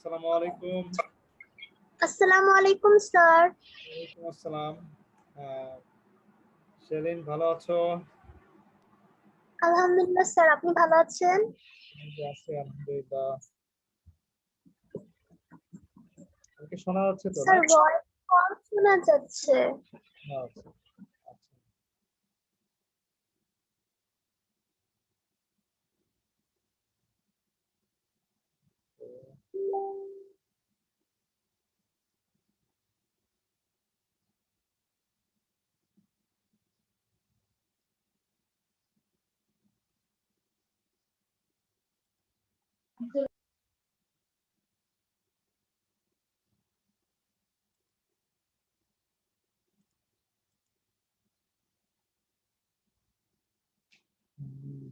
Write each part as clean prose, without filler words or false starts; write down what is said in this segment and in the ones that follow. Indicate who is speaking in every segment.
Speaker 1: আসসালামু আলাইকুম।
Speaker 2: আসসালামু আলাইকুম স্যার।
Speaker 1: ওয়ালাইকুম আসসালাম। সেলিন ভালো আছো?
Speaker 2: আলহামদুলিল্লাহ স্যার, আপনি ভালো আছেন?
Speaker 1: এই যে আছি আলহামদুলিল্লাহ। আমাকে শোনা যাচ্ছে তো না?
Speaker 2: স্যার ভয়েস কম শোনা যাচ্ছে।
Speaker 1: আচ্ছা, আচ্ছা।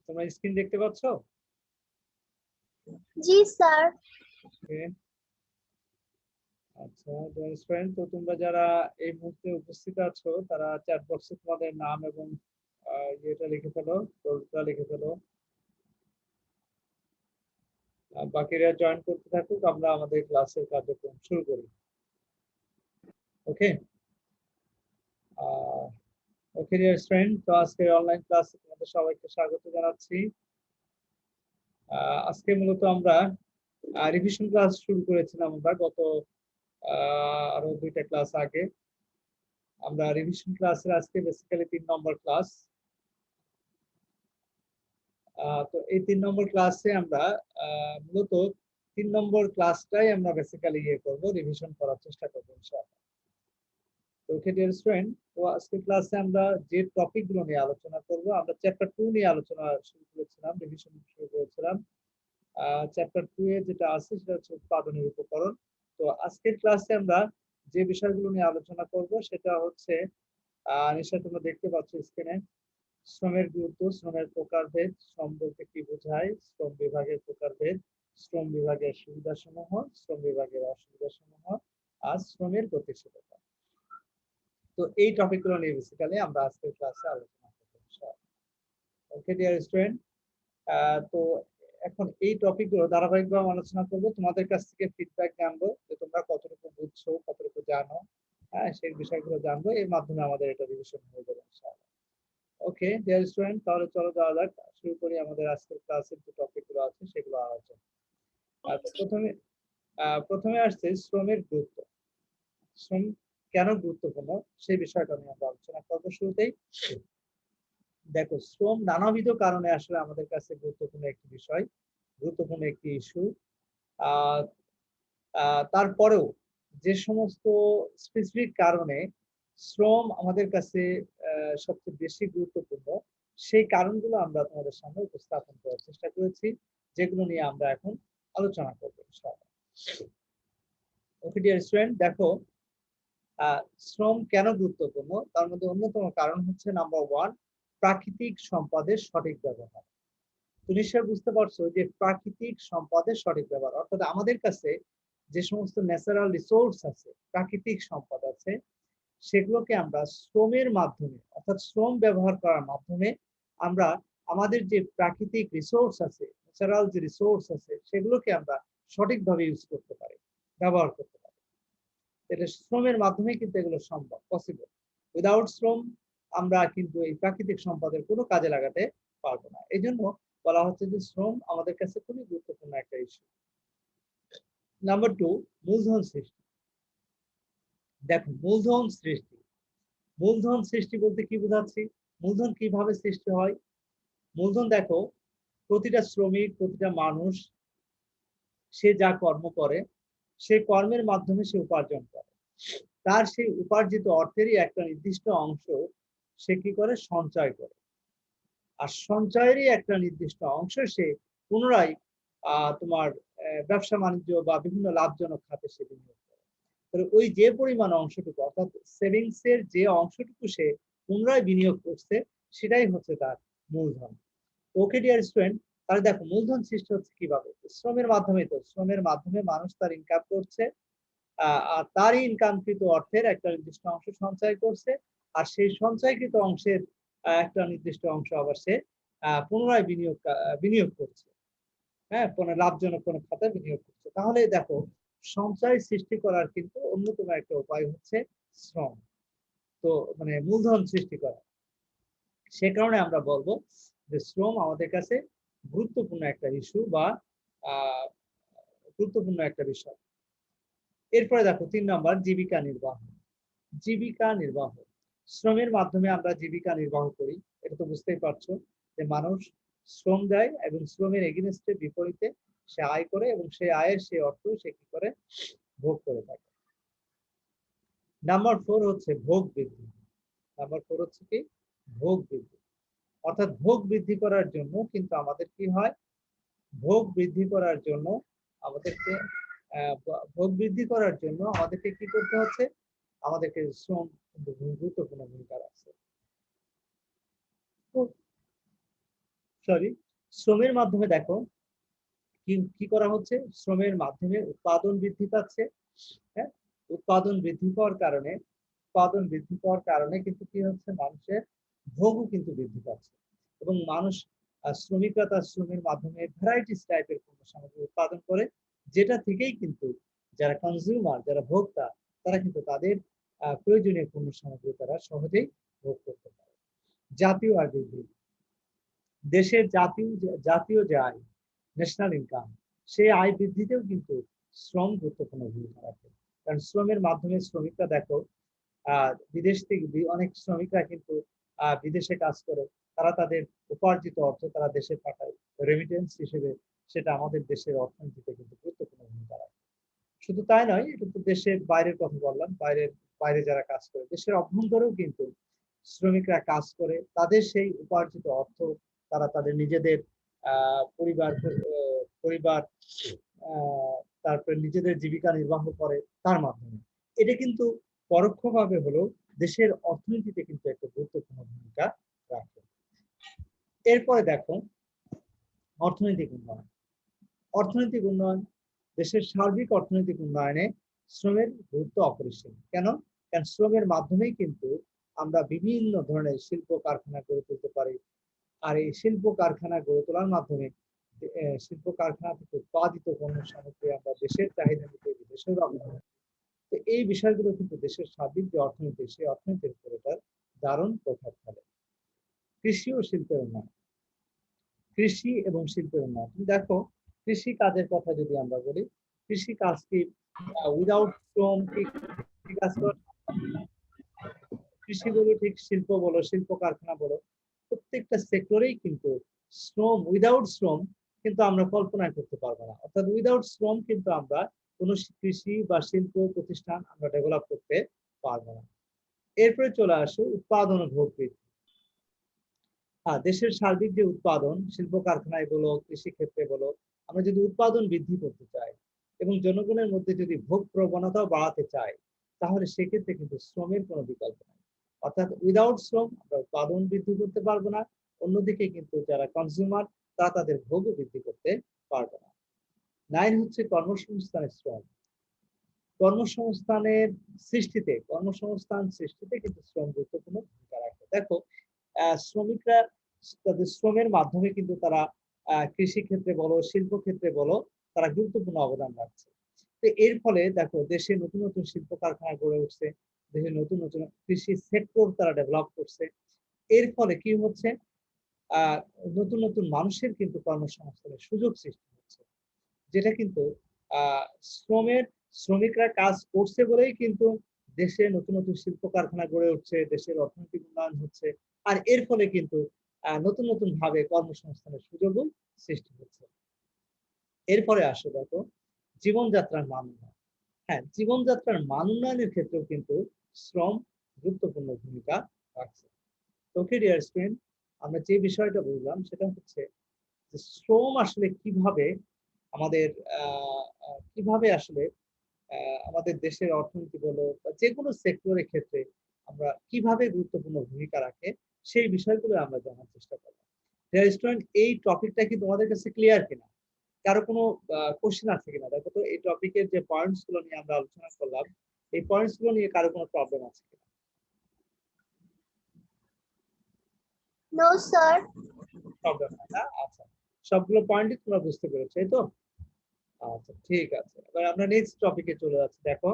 Speaker 1: তোমরা স্ক্রিন দেখতে পাচ্ছ?
Speaker 2: জি স্যার।
Speaker 1: ওকে, আচ্ছা। ডিয়ার স্টুডেন্ট, তো তোমরা যারা এই মুহূর্তে উপস্থিত আছো তারা চ্যাট বক্সে তোমাদের নাম এবং ইয়েটা লিখে ফেলো, রোলটা লিখে ফেলো। বাকিরা জয়েন করতে থাকুক, আমরা আমাদের ক্লাসের কার্যক্রম শুরু করি। ওকে। ওকে ডিয়ার স্টুডেন্ট, তো আজকে অনলাইন ক্লাসে তোমাদের সবাইকে স্বাগত জানাচ্ছি। আজকে মূলত আমরা রিভিশন ক্লাস শুরু করেছিলাম। আমরা গত আরো 2টা ক্লাস আগে আমরা রিভিশন ক্লাসের আজকে বেসিক্যালি 3 নম্বর ক্লাস। তো এই 3 নম্বর ক্লাসে আমরা মূলত 3 নম্বর ক্লাসটাই আমরা বেসিক্যালি করব, রিভিশন করার চেষ্টা করব ইনশাআল্লাহ। তো ওকে ডিয়ার স্টুডেন্ট, তো আজকে ক্লাসে আমরা যে টপিকগুলো নিয়ে আলোচনা করব, আমরা চ্যাপ্টার 2 নিয়ে আলোচনা শুরু করেছিলাম, রিভিশন শুরু করেছিলাম। চ্যাপ্টার 2 এ যেটা আছে সেটা হচ্ছে উৎপাদনের উপকরণ। তো আজকের ক্লাসে আমরা যে বিষয়গুলো নিয়ে আলোচনা করব সেটা হচ্ছে নিশ্চয়ই তোমরা দেখতে পাচ্ছ স্ক্রিনে, শ্রমের গুরুত্ব, শ্রমের প্রকারভেদ, শ্রম বলতে কি বোঝায়, শ্রম বিভাগের প্রকারভেদ, শ্রম বিভাগের সুবিধাসমূহ, শ্রম বিভাগের অসুবিধাসমূহ, আর শ্রমের গতিশীলতা। তো এই টপিকগুলো নিয়ে বেসিক্যালি আমরা আজকের ক্লাসে আলোচনা করব ইনশাআল্লাহ। ওকে ডিয়ার স্টুডেন্ট, তো এখন এই টপিকগুলো ধারাবাহিকভাবে আলোচনা করব, তোমাদের কাছ থেকে ফিডব্যাক জানবো যে তোমরা কতটুকু বুঝছো, কতটুকু জানো। সেই বিষয়গুলো জানবো, এর মাধ্যমে আমাদের এটা রিভিশন হয়ে যাবে ইনশাআল্লাহ। ওকে ডিয়ার স্টুডেন্ট, তাহলে চলো যাওয়া যাক, শুরু করি আমাদের আজকের ক্লাসের যে টপিকগুলো আছে সেগুলো আলোচনা। প্রথমে আসছে শ্রমের গুরুত্ব। শ্রম কেন গুরুত্বপূর্ণ সেই বিষয়টা নিয়ে আমরা আলোচনা করবো শুরুতেই। দেখো, শ্রম নানাবিধ কারণে আসলে আমাদের কাছে গুরুত্বপূর্ণ একটি বিষয়, গুরুত্বপূর্ণ একটি ইস্যু। তারপরেও যে সমস্ত স্পেসিফিক কারণে শ্রম আমাদের কাছে সবচেয়ে বেশি গুরুত্বপূর্ণ, সেই কারণগুলো আমরা তোমাদের সামনে উপস্থাপন করার চেষ্টা করেছি, যেগুলো নিয়ে আমরা এখন আলোচনা করবো ইনশাআল্লাহ। ওকে ডিয়ার স্টুডেন্ট, দেখো, শ্রম কেন গুরুত্বপূর্ণ তার মধ্যে অন্যতম কারণ হচ্ছে নাম্বার 1, প্রাকৃতিক সম্পদের সঠিক ব্যবহার। তুমি নিশ্চয়ই বুঝতে পারছো যে প্রাকৃতিক সম্পদের সঠিক ব্যবহার অর্থাৎ আমাদের কাছে যে সমস্ত ন্যাচারাল রিসোর্স আছে, প্রাকৃতিক সম্পদ আছে, সেগুলোকে আমরা শ্রমের মাধ্যমে অর্থাৎ শ্রম ব্যবহার করার মাধ্যমে আমরা আমাদের যে প্রাকৃতিক রিসোর্স আছে, ন্যাচারাল যে রিসোর্স আছে, সেগুলোকে আমরা সঠিকভাবে ইউজ করতে পারি, ব্যবহার করতে পারি। এটা শ্রমের মাধ্যমে কিন্তু এগুলো সম্ভব, পসিবল। উইদাউট শ্রম আমরা কিন্তু এই প্রাকৃতিক সম্পদের কোনো কাজে লাগাতে পারবো না। এই জন্য বলা হচ্ছে যে শ্রম আমাদের কাছে খুবই গুরুত্বপূর্ণ একটা ইস্যু। নাম্বার 2, মূলধন সৃষ্টি। দেখো, মূলধন সৃষ্টি, মূলধন সৃষ্টি বলতে কি বোঝাচ্ছি, মূলধন কিভাবে সৃষ্টি হয়। মূলধন দেখো, প্রতিটা শ্রমিক, প্রতিটা মানুষ সে যা কর্ম করে, সে কর্মের মাধ্যমে সে উপার্জন করে। তার সেই উপার্জিত অর্থেরই একটা নির্দিষ্ট অংশ সে কি করে, সঞ্চয় করে। আর সঞ্চয়েরই একটা নির্দিষ্ট অংশ সে পুনরায় তোমার ব্যবসা বাণিজ্য বা বিভিন্ন লাভজনক খাতে সে বিনিয়োগ করে। তাহলে ওই যে পরিমাণ অংশটুকু অর্থাৎ সেভিংস এর যে অংশটুকু সে পুনরায় বিনিয়োগ করছে, সেটাই হচ্ছে তার মূলধন। ওকে ডিয়ার স্টুডেন্ট, তাহলে দেখো মূলধন সৃষ্টি হচ্ছে কিভাবে, শ্রমের মাধ্যমে। তো শ্রমের মাধ্যমে মানুষ তার ইনকাম করছে, আর তারই ইনকামকৃত অর্থের একটা নির্দিষ্ট অংশ সঞ্চয় করছে, আর সেই সঞ্চয়কৃত অংশের একটা নির্দিষ্ট অংশ আবার সে পুনরায় বিনিয়োগ করছে, হ্যাঁ, কোনো লাভজনক কোনো খাতে বিনিয়োগ করছে। তাহলে দেখো, সঞ্চয় সৃষ্টি করার কিন্তু অন্যতম একটা উপায় হচ্ছে শ্রম। তো মানে মূলধন সৃষ্টি করা। সে কারণে আমরা বলবো যে শ্রম আমাদের কাছে গুরুত্বপূর্ণ একটা ইস্যু বা আহ, গুরুত্বপূর্ণ একটা বিষয়। এরপরে দেখো 3 নম্বর জীবিকা নির্বাহ। জীবিকা নির্বাহ, শ্রমের মাধ্যমে আমরা জীবিকা নির্বাহ করি। এটা তো বুঝতেই পারছো যে মানুষ শ্রম দেয় এবং শ্রমের এগেনস্টে বিপরীতে সে আয় করে এবং সেই আয়ের সেই অর্থ সে কি করে ভোগ করে থাকে। নাম্বার 4 হচ্ছে ভোগ বৃদ্ধি। নাম্বার 4 হচ্ছে কি ভোগ বৃদ্ধি, অর্থাৎ ভোগ বৃদ্ধি করার জন্য কিন্তু আমাদের কি হয়, ভোগ বৃদ্ধি করার জন্য আমাদেরকে ভোগ বৃদ্ধি করার জন্য আমাদেরকে কি করতে হচ্ছে, আমাদেরকে শ্রম কিন্তু গুরুত্বপূর্ণ ভূমিকা রাখছে। সরি, শ্রমের মাধ্যমে দেখো কি কি করা হচ্ছে, শ্রমের মাধ্যমে উৎপাদন বৃদ্ধি পাচ্ছে। হ্যাঁ, উৎপাদন বৃদ্ধি পাওয়ার কারণে কিন্তু কি হচ্ছে, মানুষের ভোগও কিন্তু বৃদ্ধি পাচ্ছে এবং মানুষ শ্রমিকরা তার শ্রমের মাধ্যমে ভ্যারাইটিস টাইপের পণ্য সামগ্রী উৎপাদন করে, যেটা থেকেই কিন্তু যারা কনজিউমার, যারা ভোক্তা, তারা কিন্তু তাদের প্রয়োজনীয় পণ্য সামগ্রী তারা সহজেই ভোগ করতে পারে। জাতীয় আয় বৃদ্ধি, দেশের জাতীয় যে আয়, ন্যাশনাল ইনকাম, সেই আয় বৃদ্ধিতেও কিন্তু শ্রম গুরুত্বপূর্ণ ভূমিকা রাখে। কারণ শ্রমের মাধ্যমে শ্রমিকরা দেখো বিদেশ থেকে অনেক শ্রমিকরা কিন্তু বিদেশে কাজ করে, তারা তাদের উপার্জিত অর্থ তারা দেশে পাঠায় রেমিটেন্স হিসেবে, সেটা আমাদের দেশের অর্থনীতিতে কিন্তু গুরুত্বপূর্ণ ভূমিকা রাখে। শুধু তাই নয়, এটা তো দেশের বাইরের কথা বললাম, বাইরে যারা কাজ করে, দেশের অভ্যন্তরেও কিন্তু শ্রমিকরা কাজ করে, তাদের সেই উপার্জিত অর্থ তারা তাদের নিজেদের পরিবার তারপরে নিজেদের জীবিকা নির্বাহ করে তার মাধ্যমে। এটা কিন্তু পরোক্ষভাবে হলেও দেশের অর্থনীতিতে কিন্তু একটা গুরুত্বপূর্ণ ভূমিকা রাখে। এরপরে দেখো অর্থনৈতিক উন্নয়ন। অর্থনৈতিক উন্নয়ন, দেশের সার্বিক অর্থনৈতিক উন্নয়নে শ্রমের গুরুত্ব অপরিসীম। কেন? কারণ শ্রমের মাধ্যমেই কিন্তু আমরা বিভিন্ন ধরনের শিল্প কারখানা গড়ে তুলতে পারি। আর এই শিল্প কারখানা গড়ে তোলার মাধ্যমে শিল্প কারখানা থেকে উৎপাদিত পণ্য সামগ্রী আমরা দেশের চাহিদা মিটে বিদেশেও রপ্তানি করি। তো এই বিষয়গুলো কিন্তু দেশের সার্বিক যে অর্থনীতি, সেই অর্থনীতির উপর এটার দারুণ প্রভাব ফেলে। কৃষি ও শিল্পের উন্নয়ন। কৃষি এবং শিল্পের উন্নয়ন, তুমি দেখো কৃষি কাজের কথা যদি আমরা বলি, কৃষি কাজ কি উইদাউট শ্রম কি কাজ করা, কৃষি বলো ঠিক শিল্প বলো, শিল্প কারখানা বলো, প্রত্যেকটা সেক্টরেই কিন্তু শ্রম, উইদাউট শ্রম কিন্তু আমরা কল্পনা করতে পারবো না। অর্থাৎ উইদাউট শ্রম কিন্তু আমরা কোনো কৃষি বা শিল্প প্রতিষ্ঠান আমরা ডেভেলপ করতে পারবো না। এরপরে চলে আসো উৎপাদন ও ভোগ বৃদ্ধি। দেশের সার্বিক যে উৎপাদন, শিল্প কারখানায় বলো, কৃষি ক্ষেত্রে বলো, আমরা যদি উৎপাদন বৃদ্ধি করতে চাই এবং জনগণের মধ্যে যদি ভোগ প্রবণতাও বাড়াতে চাই, তাহলে সেক্ষেত্রে কিন্তু শ্রমের কোনো বিকল্প নেই। অর্থাৎ উইদাউট শ্রম আমরা উৎপাদন বৃদ্ধি করতে পারবো না, অন্যদিকে কিন্তু যারা কনজিউমার তারা তাদের ভোগও বৃদ্ধি করতে পারবে না। 9 হচ্ছে কর্মসংস্থানের শ্রম। কর্মসংস্থান সৃষ্টিতে কিন্তু শ্রম গুরুত্বপূর্ণ ভূমিকা রাখে। দেখো শ্রমিকরা তাদের শ্রমের মাধ্যমে কিন্তু তারা কৃষি ক্ষেত্রে বলো, শিল্প ক্ষেত্রে বলো, তারা গুরুত্বপূর্ণ অবদান রাখছে। তো এর ফলে দেখো দেশে নতুন নতুন শিল্প কারখানা গড়ে উঠছে, দেশে নতুন নতুন কৃষি সেক্টর তারা ডেভেলপ করছে। এর ফলে কি হচ্ছে, আহ নতুন নতুন মানুষের কিন্তু কর্মসংস্থানের সুযোগ সৃষ্টি হচ্ছে, যেটা কিন্তু আহ শ্রমের শ্রমিকরা কাজ করছে বলেই কিন্তু দেশে নতুন নতুন শিল্প কারখানা গড়ে উঠছে, দেশের অর্থনৈতিক উন্নয়ন হচ্ছে, আর এর ফলে কিন্তু নতুন নতুন ভাবে কর্মসংস্থানের সুযোগও সৃষ্টি হচ্ছে। এরপরে আসো দেখো জীবনযাত্রার মান উন্নয়ন। হ্যাঁ, জীবনযাত্রার মান উন্নয়নের ক্ষেত্রেও কিন্তু শ্রম গুরুত্বপূর্ণ ভূমিকা রাখছে। ওকে ডিয়ার স্টুডেন্ট, আমরা যে বিষয়টা বললাম সেটা হচ্ছে যে শ্রম আসলে কিভাবে আমাদের কিভাবে আসলে আমাদের দেশের অর্থনীতি বলো বা যে কোনো সেক্টরের ক্ষেত্রে আমরা কিভাবে গুরুত্বপূর্ণ ভূমিকা রাখে, সেই বিষয়গুলো আমরা জানার চেষ্টা করবো। স্টুডেন্ট, এই টপিকটা কি তোমাদের কাছে ক্লিয়ার কিনা? কারো কোনো কোশ্চেন আছে কিনা? দেখো তো এই টপিকের যে পয়েন্টস গুলো নিয়ে আমরা আলোচনা করলাম, এই পয়েন্টস গুলো নিয়ে কারো কোনো প্রবলেম আছে কিনা?
Speaker 2: No sir.
Speaker 1: প্রবলেম হয় না? আচ্ছা, সবগুলো পয়েন্টই তোমরা বুঝতে পেরেছো, এই তো? আচ্ছা ঠিক আছে, এবার আমরা নেক্সট টপিকে চলে যাচ্ছি। দেখো,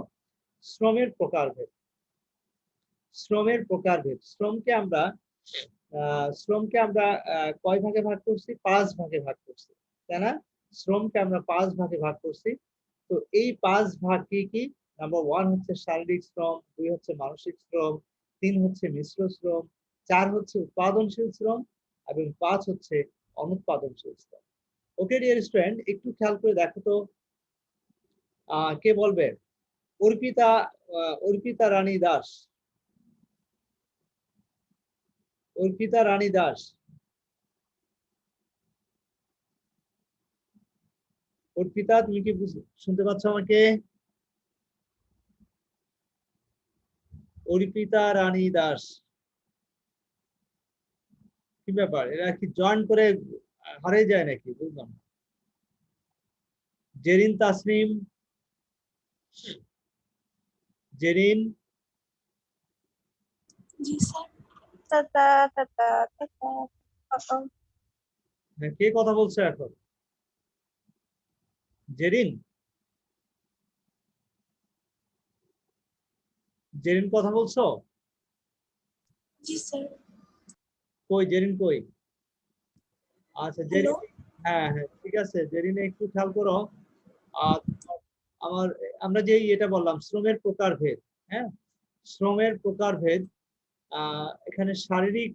Speaker 1: শ্রমের প্রকারভেদ। শ্রমের প্রকারভেদ। শ্রমকে আমরা কয় ভাগে ভাগ করছি? 5 ভাগে ভাগ করছি, তাই না? শ্রমকে আমরা 5 ভাগে ভাগ করছি। তো এই 5 ভাগ কি কি? নাম্বার 1 হচ্ছে শারীরিক শ্রম, 2 হচ্ছে মানসিক শ্রম, 3 হচ্ছে মিশ্র শ্রম, 4 হচ্ছে উৎপাদনশীল শ্রম এবং 5 হচ্ছে অনুৎপাদনশীল শ্রম। ওকে ডিয়ার স্টুডেন্ট, একটু খেয়াল করে দেখো তো, কে বলবে? অর্পিতা, অর্পিতা রানী দাস। অর্পিতা রানী দাস, অর্পিতা তুমি কি শুনতে পাচ্ছ আমাকে? অর্পিতা রানী দাস, কি ব্যাপার, এরা কি জয়েন করে হারিয়ে যায় নাকি? বুঝলাম না। জেরিন তাসনিম, জেরিন,
Speaker 2: জি স্যার। Tata tata tata.
Speaker 1: হ্যাঁ, কে কথা বলছো এখন? জেরিন, জেরিন কথা বলছো?
Speaker 2: জি স্যার।
Speaker 1: কই জেরিন কই? আচ্ছা
Speaker 2: হ্যালো।
Speaker 1: জেরিন, হ্যাঁ হ্যাঁ ঠিক আছে, জেরিনে একটু খেয়াল করো। আর আমার, আমরা যে এটা বললাম শ্রমের প্রকারভেদ, হ্যাঁ, শ্রমের প্রকারভেদ, এখানে শারীরিক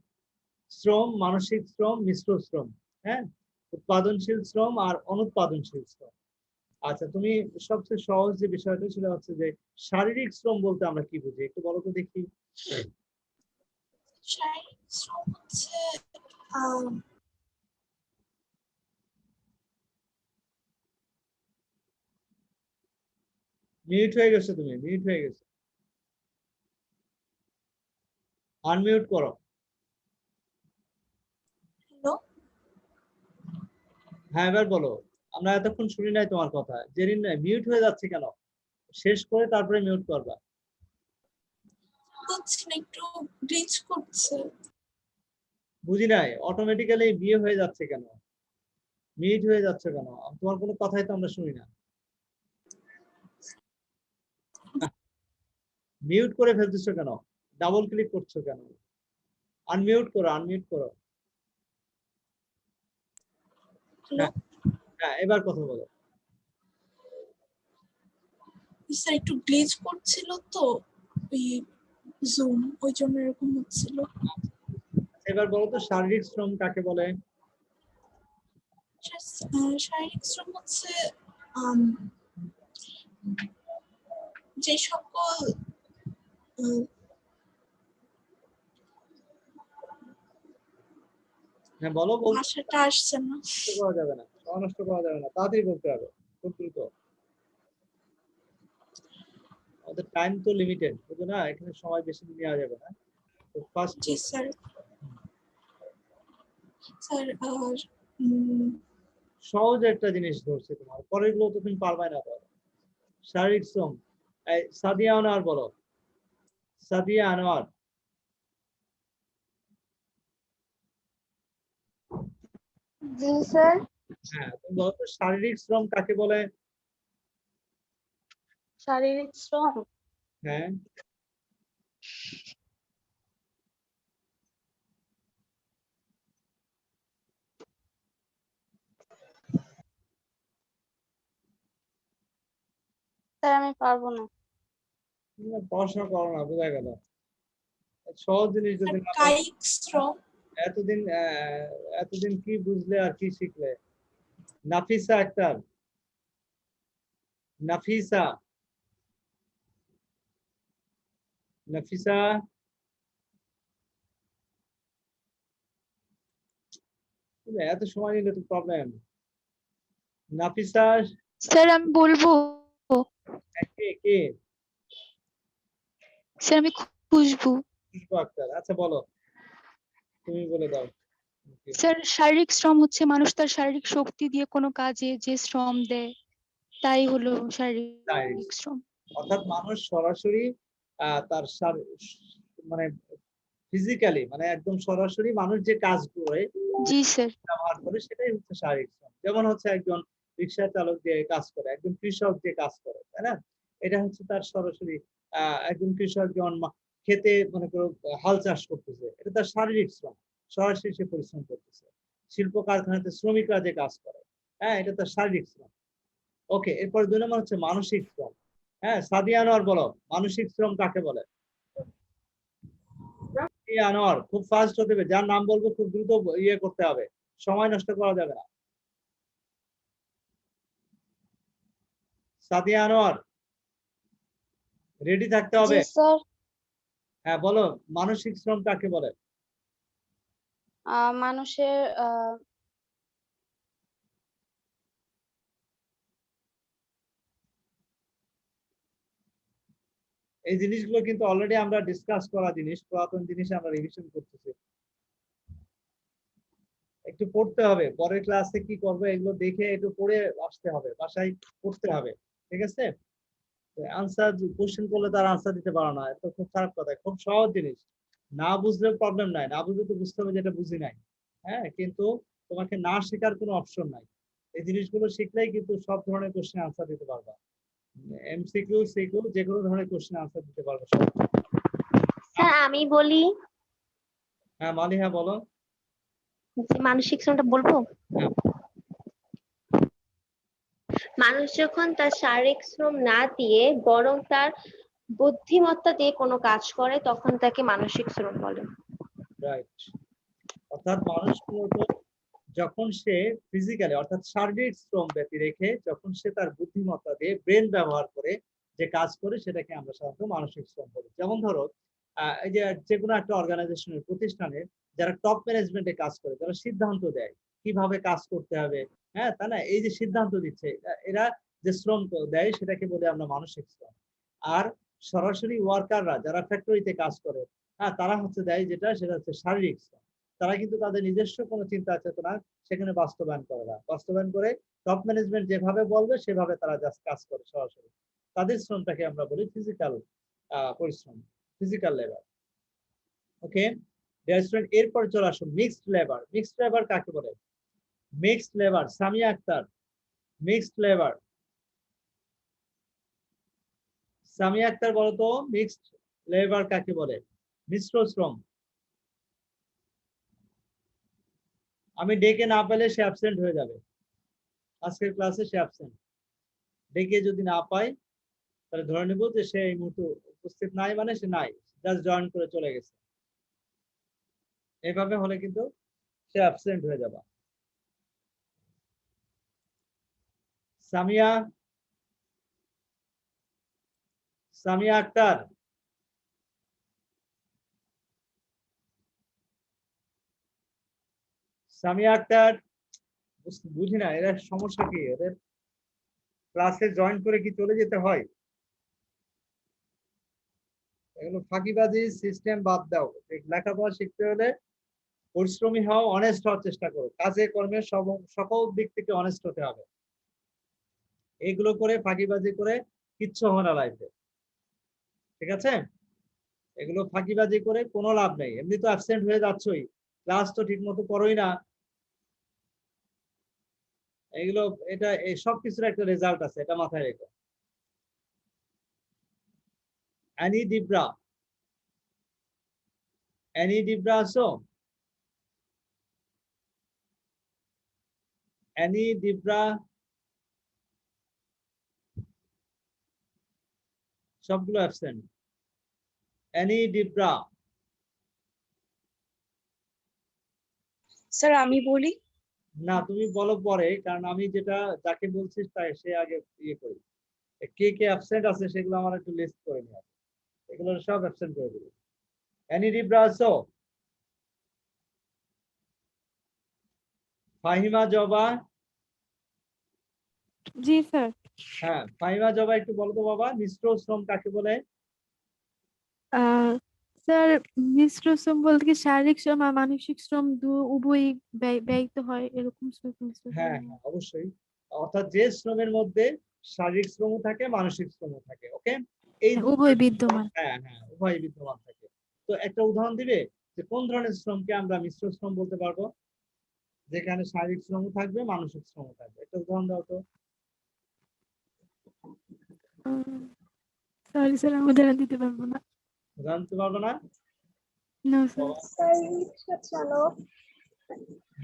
Speaker 1: শ্রম, মানসিক শ্রম, মিশ্র শ্রম, হ্যাঁ, উৎপাদনশীল শ্রম আর অনুৎপাদনশীল শ্রম। আচ্ছা তুমি, সবচেয়ে সহজ যে বিষয়টা সেটা হচ্ছে যে শারীরিক শ্রম বলতে আমরা কি বুঝি, একটু বলো তো দেখি।
Speaker 2: শারীরিক শ্রম হচ্ছে
Speaker 1: মিউট হয়ে গেছো, তুমি মিউট হয়ে গেছো, আনমিউট করো।
Speaker 2: হ্যালো।
Speaker 1: হ্যাঁ এবার বলো, আমরা এতক্ষণ শুনি নাই তোমার কথা। জেরিন মিউট হয়ে যাচ্ছে কেন? শেষ করে তারপরে মিউট করবা।
Speaker 2: হচ্ছে না, একটু গ্লিচ করছে।
Speaker 1: বুঝি নাই, অটোমেটিক্যালি বিয়ে হয়ে যাচ্ছে কেন? মিউট হয়ে যাচ্ছে কেন? তোমার কোনো কথাই তো আমরা শুনি না। মিউট করে ফেলতেছো কেন? ডাবল ক্লিক করছো কেন? আনমিউট করো, আনমিউট করো।
Speaker 2: হ্যালো।
Speaker 1: হ্যাঁ হ্যাঁ এবার কথা বলো।
Speaker 2: স্যার একটু গ্লিচ করছিল তো ওই জুম, ওই জন্য এরকম হচ্ছিল।
Speaker 1: এবার বলো তো শারীরিক শ্রম কাকে বলে?
Speaker 2: শারীরিক শ্রম হচ্ছে যে সকল
Speaker 1: হ্যাঁ বলো, বলতে
Speaker 2: ভাষাটা আসছে না।
Speaker 1: নষ্ট করা যাবে না, সময় নষ্ট করা যাবে না, তাড়াতাড়ি বলতে হবে, খুব দ্রুত। আমাদের টাইম তো লিমিটেড, বুঝো না, এখানে সময় বেশি নেওয়া যাবে না, তো ফার্স্ট
Speaker 2: জি
Speaker 1: বলো।
Speaker 2: স্যার। স্যার আর
Speaker 1: সহজ একটা জিনিস ধরছি, তোমার পরের গুলো তো তুমি পারবে না। বলো শারীরিক শ্রম। সাদিয়া আনোয়ার বলো, সাদিয়া আনোয়ার।
Speaker 2: জি স্যার।
Speaker 1: হ্যাঁ তুমি বলো তো শারীরিক শ্রম কাকে বলে?
Speaker 2: শারীরিক শ্রম
Speaker 1: হ্যাঁ
Speaker 2: স্যার আমি পারবো না।
Speaker 1: তুমি পড়াশোনা করো না, বোঝা গেল। সহজ জিনিস যদি না পারো।
Speaker 2: কায়িক শ্রম।
Speaker 1: এতদিন এতদিন কি বুঝলে আর কি শিখলে? নাফিসা আক্তার, নাফিসা, নাফিসা, এত সময় নিলে তো প্রবলেম। নাফিসা,
Speaker 3: স্যার আমি বলবো।
Speaker 1: কে কে?
Speaker 3: স্যার আমি খুশবু।
Speaker 1: খুশবু আক্তার, আচ্ছা বলো, তুমি বলে দাও। Okay.
Speaker 3: স্যার শারীরিক শ্রম হচ্ছে মানুষ তার শারীরিক শক্তি দিয়ে কোনো কাজে যে শ্রম দেয়, তাই হলো
Speaker 1: তাই,
Speaker 3: শারীরিক শ্রম।
Speaker 1: অর্থাৎ মানুষ সরাসরি তার মানে ফিজিক্যালি, মানে একদম সরাসরি মানুষ যে কাজ করে,
Speaker 3: জি স্যার।
Speaker 1: ব্যবহার করে, সেটাই হচ্ছে শারীরিক শ্রম। যেমন হচ্ছে একজন রিক্সা চালক যে কাজ করে, একজন কৃষক যে কাজ করে, তাই না? এটা হচ্ছে তার সরাসরি একজন কৃষক যেমন খেতে মনে করো হাল চাষ করতেছে, এটা তার শারীরিক শ্রম, সরাসরি সে পরিশ্রম করতেছে। শিল্প কারখানাতে শ্রমিকরা যে কাজ করে, হ্যাঁ, এটা তার শারীরিক শ্রম। ওকে, এরপর 2 নম্বর হচ্ছে মানসিক শ্রম। হ্যাঁ, সাদিয়া আনোয়ার বলো মানসিক শ্রম কাকে বলে? সাদিয়া আনোয়ার, খুব ফাস্ট হতে হবে, যার নাম বলবো খুব দ্রুত ইয়ে করতে হবে, সময় নষ্ট করা যাবে না। সাদিয়া আনোয়ার, রেডি থাকতে হবে।
Speaker 4: জি স্যার।
Speaker 1: হ্যাঁ বলো, মানসিক শ্রম কাকে বলে?
Speaker 4: মানুষের
Speaker 1: এই জিনিসগুলো কিন্তু অলরেডি আমরা ডিসকাস করা জিনিস, পুরাতন জিনিস আমরা রিভিশন করতেছি। একটু পড়তে হবে, পরের ক্লাসে কি করবো এগুলো দেখে একটু পড়ে আসতে হবে, বাসায় পড়তে হবে, ঠিক আছে? আনসার কোশ্চেন করলে তার আনসার দিতে পারো না, এটা খুব খারাপ কথা। খুব সহজ জিনিস, না বুঝলে প্রবলেম নাই, না বুঝলে তো বুঝতে হবে যেটা বুঝি নাই। হ্যাঁ, কিন্তু তোমাকে না শেখার কোনো অপশন নাই। এই জিনিসগুলো শিখলেই কিন্তু সব ধরনের কোশ্চেন আনসার দিতে পারবা, এমসিকিউ সিকিউ যে কোনো ধরনের কোশ্চেন আনসার দিতে পারবে।
Speaker 5: স্যার আমি বলি,
Speaker 1: হ্যাঁ মালিহা বলো।
Speaker 5: যে মানসিক শ্রমটা বলবো।
Speaker 1: হ্যাঁ।
Speaker 5: মানুষ যখন তার শারীরিক শ্রম না দিয়ে বরং তার বুদ্ধিমত্তা দিয়ে কোনো কাজ করে তখন তাকে মানসিক শ্রম বলে।
Speaker 1: রাইট, অর্থাৎ মানুষ মূলত যখন সে ফিজিক্যালি অর্থাৎ শারীরিক শ্রম ব্যতি রেখে যখন সে তার বুদ্ধিমত্তা দিয়ে ব্রেন ব্যবহার করে যে কাজ করে সেটাকে আমরা সাধারণত মানসিক শ্রম বলি। যেমন ধরো এই যে কোনো একটা অর্গানাইজেশনের প্রতিষ্ঠানে যারা টপ ম্যানেজমেন্টে কাজ করে, যারা সিদ্ধান্ত দেয় কিভাবে কাজ করতে হবে, হ্যাঁ তাই না, এই যে সিদ্ধান্ত দিচ্ছে এরা যে শ্রম দেয় সেটাকে বলে আমরা মানসিক শ্রম। আর সরাসরি ওয়ার্কাররা যারা ফ্যাক্টরিতে কাজ করে, হ্যাঁ তারা হচ্ছে দেয় যেটা, সেটা হচ্ছে শারীরিক শ্রম। তারা কিন্তু তাদের নিজস্ব কোনো চিন্তা চেতনা সেখানে বাস্তবায়ন করে না, বাস্তবায়ন করে টপ ম্যানেজমেন্ট যেভাবে বলবে সেভাবে তারা জাস্ট কাজ করে সরাসরি। তাদের শ্রমটাকে আমরা বলি ফিজিক্যাল পরিশ্রম, ফিজিক্যাল লেবার। ওকে, এরপর চলে আসুন মিক্সড লেবার। মিক্সড লেবার কাকে বলে? Mixed labour, Samia Akter, mixed labour, Samia Akter বলো তো মিক্সড লেবার কাকে বলে? মিশ্র শ্রম। আমি ডেকে না পেলে সে অ্যাবসেন্ট হয়ে যাবে, আজকের ক্লাসে সে অ্যাবসেন্ট। ডেকে যদি না পাই তাহলে ধরে নিব যে সে এই মুহূর্তে উপস্থিত নাই, মানে সে নাই, জাস্ট জয়েন করে চলে গেছে। এইভাবে হলে কিন্তু সে অ্যাবসেন্ট হয়ে যাবে। সামিয়া, সামিয়া আক্তার, সামিয়া আক্তার, বুঝি না এরা সমস্যা কি, এদের ক্লাসে জয়েন করে কি চলে যেতে হয়? এগুলো ফাঁকিবাজি সিস্টেম বাদ দাও, লেখাপড়া শিখতে হলে পরিশ্রমী হও, অনেস্ট হওয়ার চেষ্টা করো, কাজে কর্মে সকল দিক থেকে অনেস্ট হতে হবে। এগুলো করে ফাঁকিবাজি করে কিচ্ছু হবে না লাইফে, ঠিক আছে? এগুলো ফাঁকিবাজি করে কোনো লাভ নেই, এমনি তো অ্যাবসেন্ট হয়ে যাচ্ছই, ক্লাস তো ঠিক মতো করোই না। এগুলো এটা এই সব কিছুর একটা রেজাল্ট আছে, এটা মাথায় রেখো। অ্যানি ডিব্রা, অ্যানি ডিব্রা আছো? অ্যানি ডিব্রা, সবগুলো অ্যাবসেন্ট। অ্যানি ডিব্রা,
Speaker 2: স্যার আমি বলি।
Speaker 1: না তুমি বলো পরে, কারণ আমি যেটা যাকে বলছিস তাই সে আগে ইয়ে করি। কে কে অ্যাবসেন্ট আছে সেগুলো আমার একটু লিস্ট করে নিও, এগুলো সব অ্যাবসেন্ট করে দিবি। অ্যানি ডিব্রা আছো? ফাহিমা জবা,
Speaker 6: জি স্যার।
Speaker 1: হ্যাঁ ফাহিমা জবা একটু বলো তো বাবা, মিশ্র শ্রম কাকে বলে?
Speaker 6: স্যার মিশ্র শ্রম বলতে কি শারীরিক শ্রম আর মানসিক শ্রম উভয়ই ব্যয়িত হয় এরকম শ্রম মিশ্র শ্রম।
Speaker 1: হ্যাঁ হ্যাঁ অবশ্যই, অর্থাৎ যে শ্রমের মধ্যে শারীরিক শ্রমও থাকে মানসিক শ্রমও থাকে। ওকে, এই
Speaker 6: হ্যাঁ, উভয় বিদ্যমান।
Speaker 1: হ্যাঁ হ্যাঁ উভয় বিদ্যমান থাকে। তো একটা উদাহরণ দিবে যে কোন ধরনের শ্রমকে আমরা মিশ্র শ্রম বলতে পারবো? যেখানে শারীরিক শ্রম থাকবে মানসিক শ্রম থাকবে। একটা উদাহরণ দাও তো।
Speaker 6: সরি স্যার, আমি উদাহরণ দিতে পারবো না।
Speaker 1: উদাহরণ দিতে পারবো না?
Speaker 6: না স্যার।
Speaker 5: স্যার রিক্সা চালক।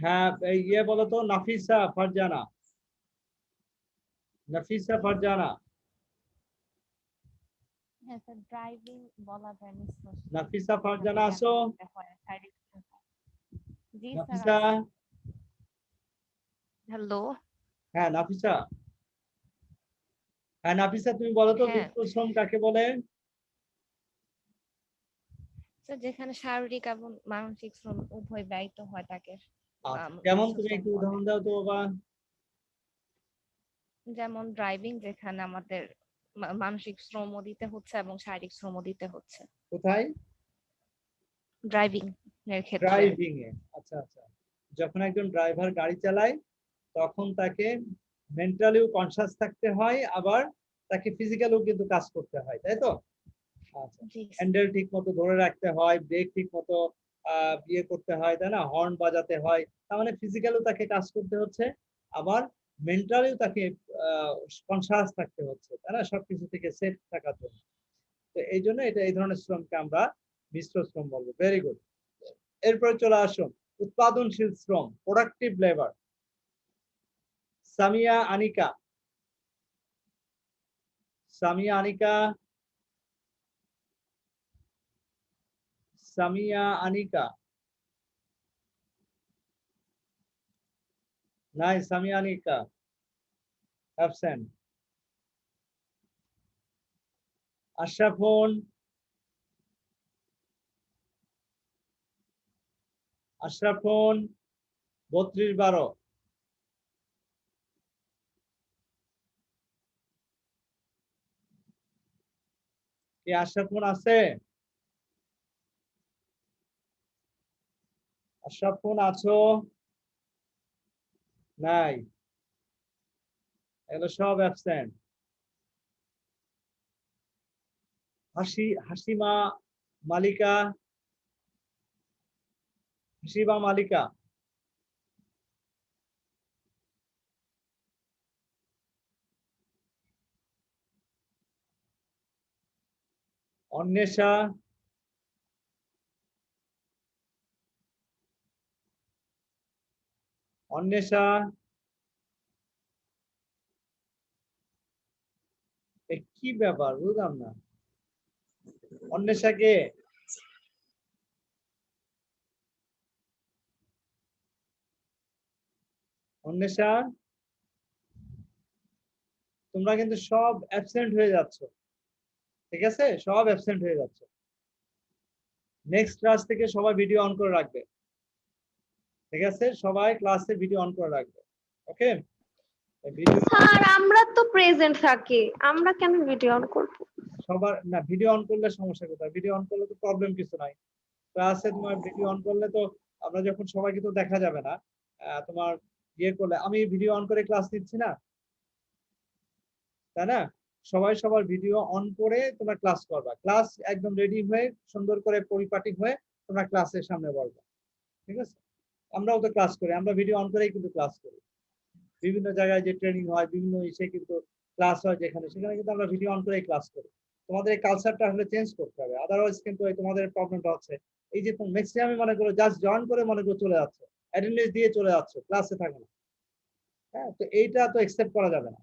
Speaker 1: হ্যাঁ, এই ইয়ে বলো তো, নাফিসা ফারজানা। নাফিসা ফারজানা।
Speaker 4: হ্যাঁ স্যার, ড্রাইভিং বলা যায় মিশ্র শ্রম।
Speaker 1: নাফিসা ফারজানা
Speaker 4: যেখানে
Speaker 1: আসো।
Speaker 4: ব্যায়াম করতে হয়, শারীরিক শ্রম হয়। জি স্যার।
Speaker 1: নাফিসা।
Speaker 4: হ্যালো।
Speaker 1: হ্যাঁ নাফিসা। হ্যাঁ নাফিসা, তুমি বলো তো
Speaker 4: হ্যাঁ
Speaker 1: মিশ্র শ্রম কাকে বলে?
Speaker 4: স্যার, যেখানে শারীরিক এবং মানসিক শ্রম উভয় ব্যয়িত হয় তাকে
Speaker 1: আচ্ছা, কেমন?
Speaker 4: মিশ্র
Speaker 1: তুমি
Speaker 4: শ্রম
Speaker 1: একটু
Speaker 4: বলে।
Speaker 1: উদাহরণ দাও তো বাবা।
Speaker 4: যেমন ড্রাইভিং, যেখানে আমাদের মানসিক শ্রমও দিতে হচ্ছে এবং শারীরিক শ্রমও দিতে হচ্ছে
Speaker 1: কোথায়?
Speaker 4: ড্রাইভিং এর ক্ষেত্রে।
Speaker 1: ড্রাইভিং এ। আচ্ছা আচ্ছা। যখন একজন ড্রাইভার গাড়ি চালায় তখন তাকে মেন্টালিও কনসিয়াস থাকতে হয়, আবার তাকে ফিজিক্যালিও কিন্তু কাজ করতে হয়, তাই তো? আচ্ছা।
Speaker 4: জি স্যার।
Speaker 1: হ্যান্ডেল ঠিক মতো ধরে রাখতে হয়, ব্রেক ঠিক মতো ইয়ে করতে হয়, তাই না? হর্ন বাজাতে হয়। তার মানে ফিজিক্যালিও তাকে কাজ করতে হচ্ছে, আবার মেন্টালিও তাকে কনসিয়াস থাকতে হচ্ছে, তাই না? সবকিছু থেকে সেফ থাকার জন্য। তো এই জন্য এটা, এই ধরনের শ্রমকে আমরা মিশ্র শ্রম বলবো। Very good. এরপরে চলে আসুন উৎপাদনশীল শ্রম, প্রোডাক্টিভ লেবার। সামিয়া আনিকা। সামিয়া আনিকা। সামিয়া আনিকা। নাই, সামিয়া আনিকা অ্যাবসেন্ট। আশরাফুন। আশরাফুন 3212। কি আশরাফুন আছে? আশরাফুন আছো? নাই, এগুলো সব অ্যাবসেন্ট। হাসিমা মালিকা। হাসিমা মালিকা। অন্বেষা। অন্বেষা। কি ব্যাপার বুঝলাম না। অন্বেষাকে। অন্বেষা, তোমরা কিন্তু সব অ্যাবসেন্ট হয়ে যাচ্ছ, ঠিক আছে? সব অ্যাবসেন্ট হয়ে যাচ্ছে। নেক্সট ক্লাস থেকে সবাই ভিডিও অন করে রাখবে, ঠিক আছে? সবাই ক্লাসে ভিডিও অন করে রাখবে, ওকে? ভিডিও
Speaker 5: স্যার আমরা তো প্রেজেন্ট থাকি, আমরা কেন ভিডিও অন করব?
Speaker 1: সবার না, ভিডিও অন করলে সমস্যা কোথায়? ভিডিও অন করলে তো প্রবলেম কিছু নাই। ক্লাসে তোমার ভিডিও অন করলে তো আমরা যখন সবাইকে তো দেখা যাবে না। তোমার ইয়ে করলে আমি ভিডিও অন করে ক্লাস নিচ্ছি না, তাই না? সবাই সবার ভিডিও অন করে তোমরা ক্লাস করবা। ক্লাস একদম রেডি হয়ে সুন্দর করে পরিপাটি হয়ে তোমরা ক্লাসের সামনে বলবা, ঠিক আছে? আমরাও তো ক্লাস করি, আমরা ভিডিও অন করেই কিন্তু ক্লাস করি। বিভিন্ন জায়গায় যে ট্রেনিং হয়, বিভিন্ন ইসে কিন্তু ক্লাস হয়, যেখানে সেখানে কিন্তু আমরা ভিডিও অন করেই ক্লাস করি। তোমাদের এই কালচারটা আসলে চেঞ্জ করতে হবে, আদারওয়াইজ কিন্তু এই তোমাদের প্রবলেমটা হচ্ছে এই যে ম্যাক্সিমাম মনে করো জাস্ট জয়েন করে মনে করো চলে যাচ্ছে, অ্যাটেন্ডেন্স দিয়ে চলে যাচ্ছে, ক্লাসে থাকে না। হ্যাঁ, তো এইটা তো একসেপ্ট করা যাবে না,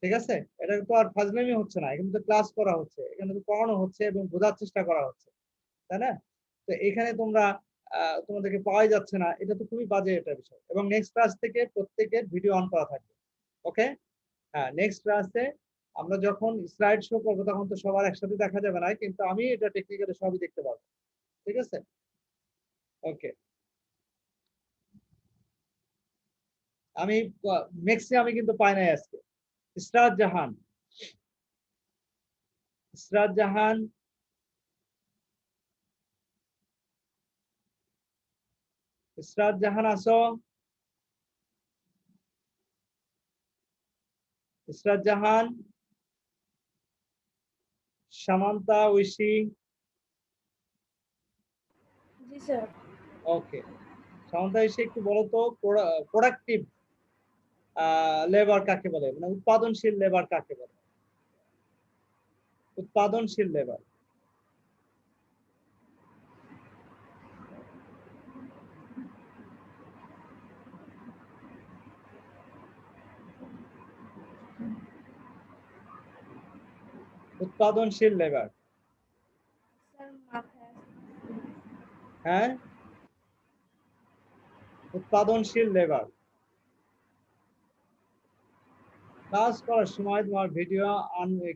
Speaker 1: ঠিক আছে? এটা তো আর ফাজলামি হচ্ছে না, এখানে তো ক্লাস করা হচ্ছে, এখানে তো পড়ানো হচ্ছে এবং বোঝার চেষ্টা করা হচ্ছে, তাই না? তো এখানে তোমরা তোমাদেরকে পাওয়াই যাচ্ছে না, এটা তো খুবই বাজে একটা বিষয়। এবং নেক্সট ক্লাস থেকে প্রত্যেকের ভিডিও অন করা থাকবে, ওকে? হ্যাঁ, নেক্সট ক্লাসে আমরা যখন স্লাইড শো করবো তখন তো সবার একসাথে দেখা যাবে না, কিন্তু আমি এটা টেকনিক্যালি সবই দেখতে পারবো, ঠিক আছে? ওকে। আমি ম্যাক্সিমাম কিন্তু পাই নাই আজকে। ইসরাত জাহান। ইসরাত জাহান। ইসরাত জাহান আসো। ইসরাত জাহান। সামান্তা ঐশী।
Speaker 2: জি স্যার।
Speaker 1: ওকে। সামন্তা এসে একটু বলো তো প্রোডাক্টিভ লেবার কাকে বলে, মানে উৎপাদনশীল লেবার কাকে বলে? উৎপাদনশীল লেবার। উৎপাদনশীল লেবার। হ্যাঁ, উৎপাদনশীল লেবার। কাজ করার সময় তোমার ভিডিও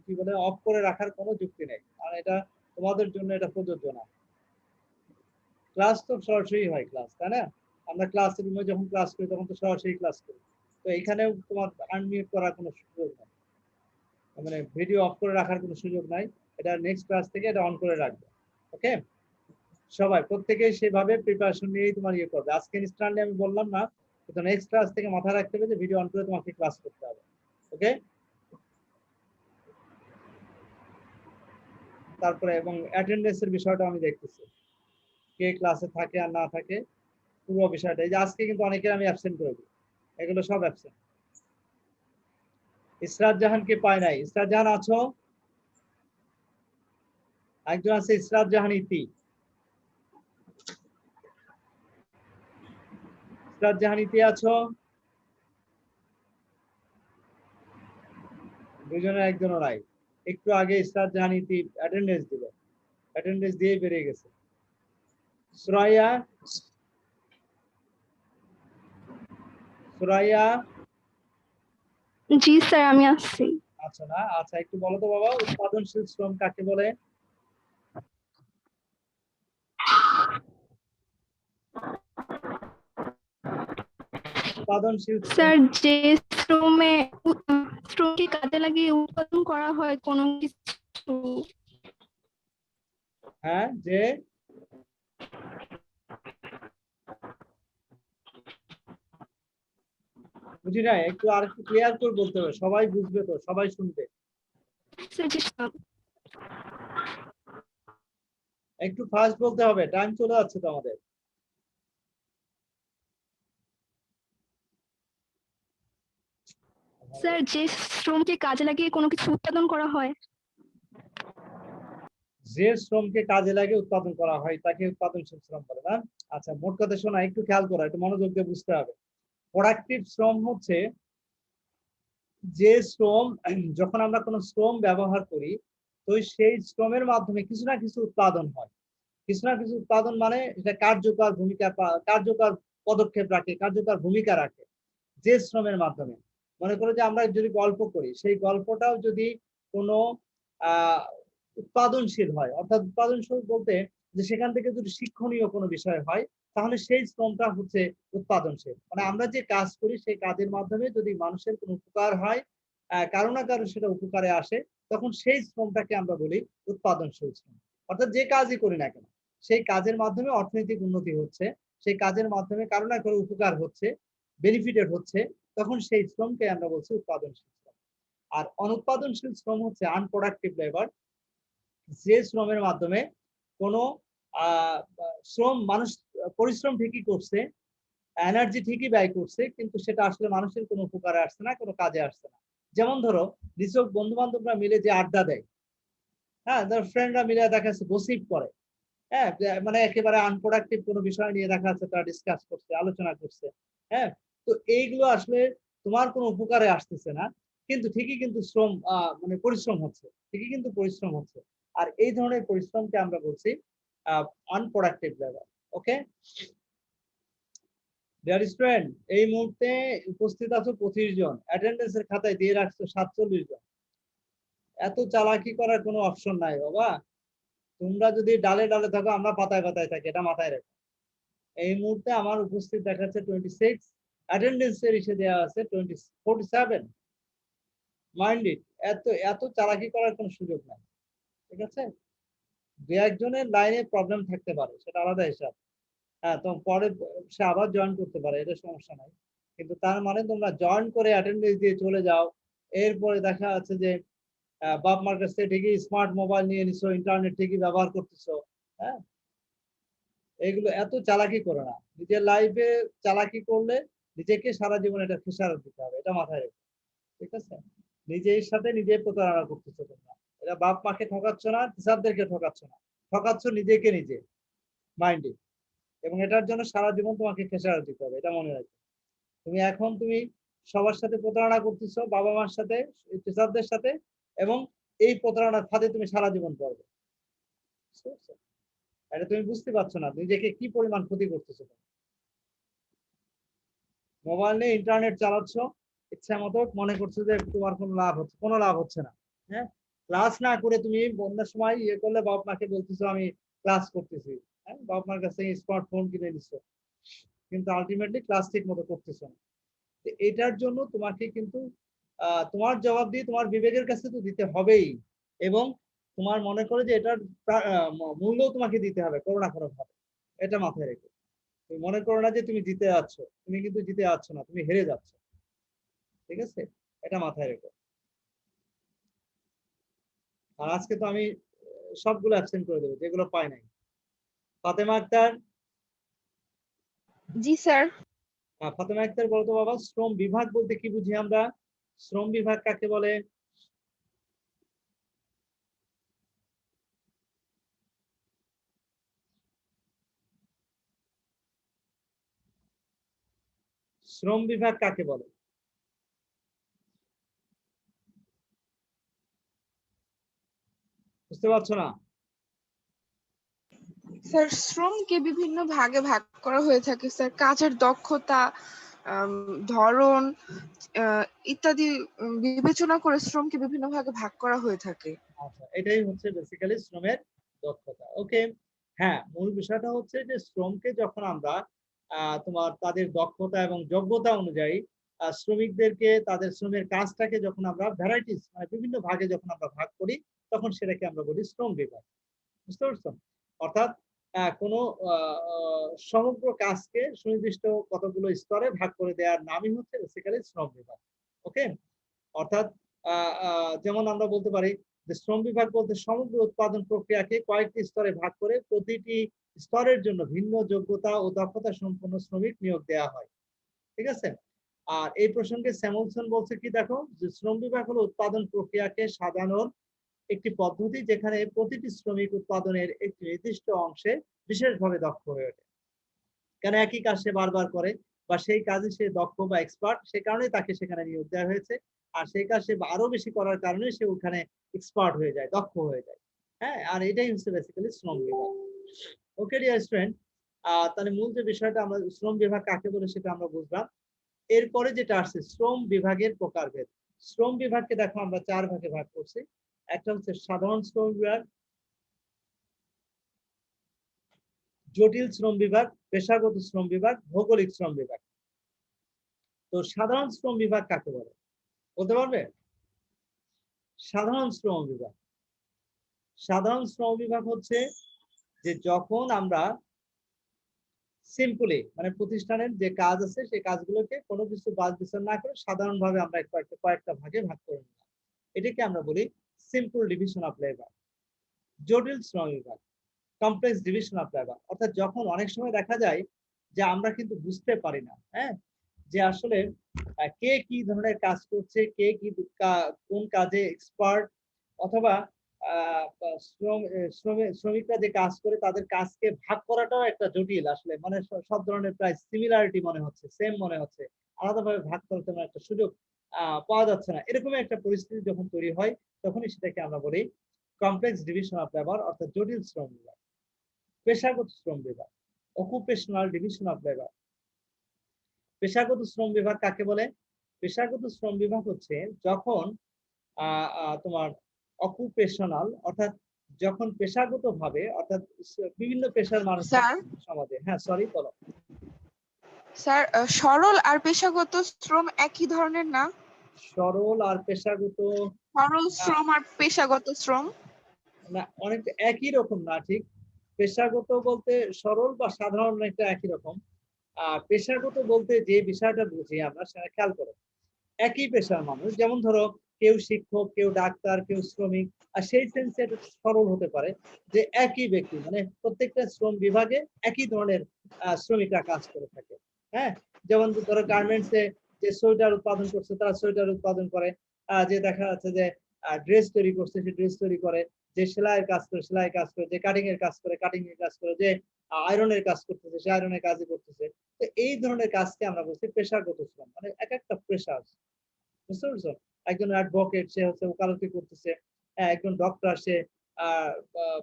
Speaker 1: কি বলে অফ করে রাখার কোনো যুক্তি নেই, কারণ এটা তোমাদের জন্য এটা প্রযোজ্য না। ক্লাস তো সরাসরি হয় ক্লাস, তাই না? আমরা ক্লাস রুমে যখন ক্লাস করি তখন তো সরাসরি ক্লাস করি, তো এখানেও তোমার আনমিউট করার কোনো সুযোগ নেই, মানে ভিডিও অফ করে রাখার কোনো সুযোগ নাই। এটা নেক্সট ক্লাস থেকে এটা অন করে রাখবে। ওকে, সবাই প্রত্যেকেই সেভাবে প্রিপারেশন নিয়েই তোমার ইয়ে করবে। আজকে ইনস্ট্যান্টলি আমি বললাম না, কিন্তু নেক্সট ক্লাস থেকে মাথায় রাখতে হবে যে ভিডিও অন করে তোমাকে ক্লাস করতে হবে। ওকে, তারপরে এবং অ্যাটেন্ডেন্সের বিষয়টা আমি দেখতেছি, কে ক্লাসে থাকে আর না থাকে, পুরো বিষয়টা। এই যে আজকে কিন্তু অনেকের আমি অ্যাবসেন্ট করে দিই, এগুলো সব অ্যাবসেন্ট। ইসরাত জাহানকে পায় নাই। ইসরাত জাহান আছো? একজন আছে ইসরাত জাহান ইতি। ইসরাত জাহান ইতি আছো? দুজনের একজনও নাই। একটু আগে ইসরাত জাহান ইতি অ্যাটেন্ডেন্স দিল, অ্যাটেন্ডেন্স দিয়ে বেরিয়ে গেছে। সুরাইয়া, সুরাইয়া
Speaker 7: জি স্যার, আমি আসছি।
Speaker 1: আচ্ছা না, আচ্ছা একটু বলো তো বাবা, উৎপাদনশীল শ্রম কাকে বলে? উৎপাদনশীল শ্রম,
Speaker 7: স্যার, যে শ্রমকে কাজে লাগিয়ে উৎপাদন করা হয় কোনো কিছু।
Speaker 1: হ্যাঁ, যে বুঝি না, একটু আর একটু ক্লিয়ার করে বলতে হবে, সবাই বুঝবে তো, সবাই শুনবে।
Speaker 7: স্যার,
Speaker 1: একটু ফাস্ট বলতে হবে, টাইম চলে যাচ্ছে তো আমাদের।
Speaker 7: স্যার, যে শ্রমকে কাজে লাগিয়ে কোনো কিছু উৎপাদন করা হয়।
Speaker 1: যে শ্রমকে কাজে লাগে উৎপাদন করা হয় তাকে উৎপাদনশীল শ্রম বলে না? আচ্ছা, মোট কথা শোনা, একটু খেয়াল করা, একটু মনোযোগ দিয়ে বুঝতে হবে। প্রোডাক্টিভ শ্রম হচ্ছে যে শ্রম, যখন আমরা কোনো শ্রম ব্যবহার করি তো সেই শ্রমের মাধ্যমে কিছু না কিছু উৎপাদন হয়। কিছু না কিছু উৎপাদন মানে এটা কার্যকর ভূমিকা, কার্যকর পদক্ষেপ রাখে, কার্যকর ভূমিকা রাখে যে শ্রমের মাধ্যমে। মনে করো যে আমরা যদি গল্প করি, সেই গল্পটাও যদি কোনো আহ উৎপাদনশীল হয়, অর্থাৎ উৎপাদনশীল বলতে যে সেখান থেকে যদি শিক্ষণীয় কোনো বিষয় হয়, তাহলে সেই শ্রমটা হচ্ছে উৎপাদনশীল। মানে আমরা যে কাজ করি সেই কাজের মাধ্যমে যদি মানুষের কোনো উপকার হয়, কারো না কারো সেটা উপকারে আসে, তখন সেই শ্রমটাকে আমরা বলি উৎপাদনশীল শ্রম। অর্থাৎ যে কাজই করি না কেন, সেই কাজের মাধ্যমে অর্থনৈতিক উন্নতি হচ্ছে, সেই কাজের মাধ্যমে কারো না কারো উপকার হচ্ছে, বেনিফিটেড হচ্ছে, তখন সেই শ্রমকে আমরা বলছি উৎপাদনশীল শ্রম। আর অনুৎপাদনশীল শ্রম হচ্ছে আনপ্রোডাক্টিভ লেবার, যে শ্রমের মাধ্যমে কোনো শ্রম মানুষ পরিশ্রম ঠিকই করছে, এনার্জি ঠিকই ব্যয় করছে, কিন্তু সেটা আসলে মানুষের কোনো উপকারে আসছে না, কোনো কাজে আসছে না। যেমন ধরো নিছক বন্ধু বান্ধবরা মিলে যে আড্ডা দেয়, হ্যাঁ, ধর ফ্রেন্ডরা মিলে দেখা যাচ্ছে গসিপ করে, হ্যাঁ, মানে একেবারে আনপ্রোডাক্টিভ কোনো বিষয় নিয়ে দেখা যাচ্ছে তারা ডিসকাস করছে, আলোচনা করছে, হ্যাঁ, তো এইগুলো আসলে তোমার কোনো উপকারে আসতেছে না, কিন্তু ঠিকই কিন্তু শ্রম মানে পরিশ্রম হচ্ছে, ঠিকই কিন্তু পরিশ্রম হচ্ছে। আর এই ধরনের পরিশ্রমকে আমরা বলছি unproductive labour. Okay dear student, এই মুহূর্তে উপস্থিত আছো 25 জন, অ্যাটেন্ডেন্সের খাতায় দিয়ে রাখছো 47 জন। এত চালাকি করার কোনো অপশন নাই বাবা। তোমরা যদি ডালে ডালে থাকো, আমরা পাতায় পাতায় থাকি, এটা মাথায় রাখো। এই মুহূর্তে আমার উপস্থিত দেখাচ্ছে 26, অ্যাটেন্ডেন্সের ইসে দেওয়া আছে 47। মাইন্ড ইট, এত এত চালাকি করার কোনো সুযোগ নাই, ঠিক আছে? দু একজনের লাইনে প্রবলেম থাকতে পারে, সেটা আলাদা হিসাব। হ্যাঁ, তো পরে সে আবার জয়েন করতে পারে, এটা সমস্যা নাই, কিন্তু তার মানে তোমরা জয়েন করে অ্যাটেন্ডেন্স দিয়ে চলে যাও, এরপরে দেখা যাচ্ছে যে বাপ মার কাছ থেকে ঠিকই স্মার্ট মোবাইল নিয়ে নিছো, ইন্টারনেট ঠিকই ব্যবহার করতেছো, হ্যাঁ, এগুলো এত চালাকি করো না। নিজের লাইফে চালাকি করলে নিজেকে সারা জীবন এটা খেসারত দিতে হবে, এটা মাথায় রেখো। ঠিক আছে? নিজের সাথে নিজে প্রতারণা করতেছো তোমরা। এটা বাপ মাকে ঠকাচ্ছ না, টিচারদেরকে ঠকাচ্ছ না, ঠকাচ্ছ নিজেকে নিজে মাইন্ডে। এবং এটার জন্য সারা জীবন তোমাকে খেসারত দিতে হবে, এটা মনে রাখবে। তুমি সবার সাথে প্রতারণা করতেছো, বাবা মার সাথে, টিচারদের সাথে, এবং এই প্রতারণার ফাঁদে তুমি সারা জীবন পড়বে। বুঝতে পারছো? এটা তুমি বুঝতে পারছো না নিজেকে কি পরিমাণ ক্ষতি করতেছো। মোবাইল নিয়ে ইন্টারনেট চালাচ্ছ ইচ্ছা মতো, মনে করছো যে তোমার কোনো লাভ হচ্ছে না। হ্যাঁ, ক্লাস না করে তুমি বন্যার সময় ইয়ে করলে বাপ মাকে বলতেছো আমি ক্লাস করতেছি। হ্যাঁ, বাপ মার কাছে স্মার্টফোন কিনে নিচ্ছ, কিন্তু আলটিমেটলি ক্লাস ঠিক মতো করতেছো না। এটার জন্য তোমাকে কিন্তু তোমার জবাব দিয়ে তোমার বিবেকের কাছে তো দিতে হবেই, এবং তোমার মনে করে যে এটার মূল্য তোমাকে দিতে হবে কোনো না কোনো ভাবে। এটা মাথায় রেখো। তুমি মনে করো না যে তুমি জিতে যাচ্ছ, তুমি কিন্তু জিতে যাচ্ছ না, তুমি হেরে যাচ্ছ। ঠিক আছে? এটা মাথায় রেখো। আর আজকে তো আমি সবগুলো অ্যাবসেন্ট করে দেবো যেগুলো পাই নাই। ফাতেমা আক্তার।
Speaker 7: জি স্যার।
Speaker 1: ফাতেমা আক্তার বলতো বাবা, শ্রম বিভাগ বলতে কি বুঝি আমরা? শ্রম বিভাগ কাকে বলে? শ্রম বিভাগ কাকে বলে? বুঝতে পারছো না?
Speaker 8: স্যার শ্রমকে বিভিন্ন ভাগে ভাগ করা হয়ে থাকে স্যার, কাজের দক্ষতা, ধরন ইত্যাদি বিবেচনা করে শ্রমকে বিভিন্ন ভাগে ভাগ করা হয়ে থাকে।
Speaker 1: আচ্ছা, এটাই হচ্ছে বেসিক্যালি শ্রমের দক্ষতা। ওকে, হ্যাঁ, মূল বিষয়টা হচ্ছে যে শ্রমকে যখন আমরা তোমার তাদের দক্ষতা এবং যোগ্যতা অনুযায়ী শ্রমিকদেরকে তাদের শ্রমের কাজটাকে যখন আমরা ভ্যারাইটিস মানে বিভিন্ন ভাগে যখন আমরা ভাগ করি, তখন সেটাকে আমরা বলি শ্রম বিভাগ। বুঝতে পারছো? অর্থাৎ কোনো সমগ্র কাজকে সুনির্দিষ্ট কতগুলো স্তরে ভাগ করে দেওয়ার নামই হচ্ছে বেসিক্যালি শ্রম বিভাগ। ওকে, অর্থাৎ যেমন আমরা বলতে পারি যে শ্রম বিভাগ বলতে সমগ্র উৎপাদন প্রক্রিয়াকে কয়েকটি স্তরে ভাগ করে প্রতিটি স্তরের জন্য ভিন্ন যোগ্যতা ও দক্ষতা সম্পন্ন শ্রমিক নিয়োগ দেওয়া হয়। ঠিক আছে? আর এই প্রসঙ্গে স্যামুলসন বলছে কি দেখো, যে শ্রম বিভাগ হলো উৎপাদন প্রক্রিয়াকে সাজানোর একটি পদ্ধতি যেখানে প্রতিটি শ্রমিক উৎপাদনের একটি নির্দিষ্ট অংশে বিশেষভাবে দক্ষ হয়ে ওঠে। কেন একই কাজ সে বারবার করে বা সেই কাজে সে দক্ষ বা এক্সপার্ট, সে কারণে তাকে সেখানে নিয়োগ দেওয়া হয়েছে। আর সেই কাজ সে আরো বেশি করার কারণে সে ওখানে এক্সপার্ট হয়ে যায়, দক্ষ হয়ে যায়। হ্যাঁ, আর এটাই হচ্ছে বেসিক্যালি শ্রম বিভাগ। ওকে ডিয়ার স্টুডেন্ট, তাহলে মূল যে বিষয়টা আমরা শ্রম বিভাগ কাকে বলে সেটা আমরা বুঝলাম। এরপরে যেটা আসছে শ্রম বিভাগের প্রকারভেদ। শ্রম বিভাগকে দেখো আমরা 4 ভাগে ভাগ করছি। একটা হচ্ছে সাধারণ শ্রম বিভাগ, জটিল শ্রম বিভাগ, পেশাগত শ্রম বিভাগ, ভৌগোলিক শ্রম বিভাগ। তো সাধারণ শ্রম বিভাগ কাকে বলে বলতে পারবে? সাধারণ শ্রম বিভাগ, সাধারণ শ্রম বিভাগ হচ্ছে যে যখন আমরা সিম্পলি মানে প্রতিষ্ঠানের যে কাজ আছে সেই কাজগুলোকে কোনো কিছু বাদ বিচার না করে সাধারণভাবে আমরা কয়েকটা ভাগে ভাগ করে নিলাম, এটাকে আমরা বলি সিম্পল ডিভিশন অফ লেবার। জটিল শ্রম বিভাগ, কমপ্লেক্স ডিভিশন অফ লেবার, অর্থাৎ যখন অনেক সময় দেখা যায় যে আমরা কিন্তু বুঝতে পারি না, হ্যাঁ, যে আসলে কে কি ধরনের কাজ করছে, কে কি কোন কাজে এক্সপার্ট, অথবা শ্রমিকরা যে কাজ করে তাদের কাজকে ভাগ করাটাও একটা জটিল। আসলে মানে সব ধরনের প্রায় সিমিলারিটি মনে হচ্ছে, সেম মনে হচ্ছে, আলাদাভাবে ভাগ করার তেমন একটা সুযোগ পাওয়া যাচ্ছে না। এরকম একটা পরিস্থিতি যখন তৈরি হয় তখনই সেটাকে আমরা বলি কমপ্লেক্স ডিভিশন অফ লেবার, অর্থাৎ জটিল শ্রম বিভাগ। পেশাগত শ্রম বিভাগ, অকুপেশনাল ডিভিশন অফ লেবার। পেশাগত শ্রম বিভাগ কাকে বলে? পেশাগত শ্রম বিভাগ হচ্ছে যখন তোমার অকুপেশনাল অর্থাৎ যখন পেশাগত ভাবে, অর্থাৎ বিভিন্ন পেশার মানুষ সমাজে। হ্যাঁ, সরি বলো।
Speaker 8: স্যার সরল আর পেশাগত শ্রম একই ধরনের না?
Speaker 1: সরল আর পেশাগত,
Speaker 8: সরল শ্রম আর পেশাগত শ্রম
Speaker 1: না, অনেকটা একই রকম না। ঠিক, পেশাগত বলতে সরল বা সাধারণ একটা একই রকম। পেশাগত বলতে যে বিষয়টা বুঝি আমরা সেটা খেয়াল করো। একই পেশার মানুষ, যেমন ধরো কেউ শিক্ষক, কেউ ডাক্তার, কেউ শ্রমিক। আর সেই সেন্সে এটা সরল হতে পারে যে একই ব্যক্তি, মানে প্রত্যেকটা শ্রম বিভাগে একই ধরনের শ্রমিকরা কাজ করে থাকে। হ্যাঁ, যেমন ধরো গার্মেন্টসে যে সোয়েটার উৎপাদন করছে তারা সোয়েটার উৎপাদন করে, যে দেখা যাচ্ছে যে ড্রেস তৈরি করছে সে ড্রেস তৈরি করে, যে সেলাইয়ের কাজ করে সেলাই কাজ করে, যে কাটিং এর কাজ করে কাটিং এর কাজ করে, যে আয়রনের কাজ করতেছে সে আয়রনের কাজই করতেছে। তো এই ধরনের কাজকে আমরা বলছি পেশাগত শ্রম, মানে এক একটা পেশা আছে, বুঝতে পারছো? একজন অ্যাডভোকেট সে হচ্ছে ওকালতি করতেছে, একজন ডক্টর সে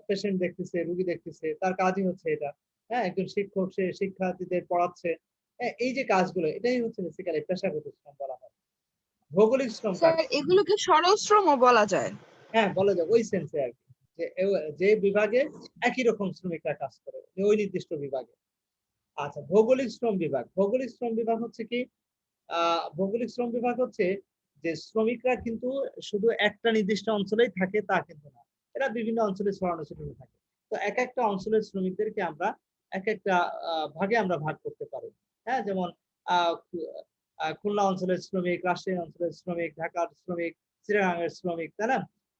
Speaker 1: পেশেন্ট দেখতেছে, রোগী দেখতেছে, তার কাজই হচ্ছে এটা। হ্যাঁ, একজন শিক্ষক সে শিক্ষার্থীদের পড়াচ্ছে। এই যে কাজগুলো এটাই হচ্ছে বেসিক্যালি পেশাগত শ্রম বলা হয়। ভৌগোলিক শ্রম
Speaker 8: স্যার
Speaker 1: কাকে?
Speaker 8: এগুলোকে সরল শ্রমও বলা যায়।
Speaker 1: হ্যাঁ, বলা যায় ওই সেন্সে আর কি, যে যে বিভাগে একই রকম শ্রমিকরা কাজ করে ওই নির্দিষ্ট বিভাগে। আচ্ছা, ভৌগোলিক শ্রম বিভাগ। ভৌগোলিক শ্রম বিভাগ হচ্ছে কি? ভৌগোলিক শ্রম বিভাগ হচ্ছে যে শ্রমিকরা কিন্তু শুধু একটা নির্দিষ্ট অঞ্চলেই থাকে তা কিন্তু না, এরা বিভিন্ন অঞ্চলে ছড়ানো ছিটানো থাকে। তো এক একটা অঞ্চলের শ্রমিকদেরকে আমরা এক একটা ভাগে আমরা ভাগ করতে পারি। হ্যাঁ, যেমন খুলনা অঞ্চলের শ্রমিক, রাজশাহী অঞ্চলের শ্রমিক, ঢাকার শ্রমিক, চিটাগাংয়ের শ্রমিক, তাই না?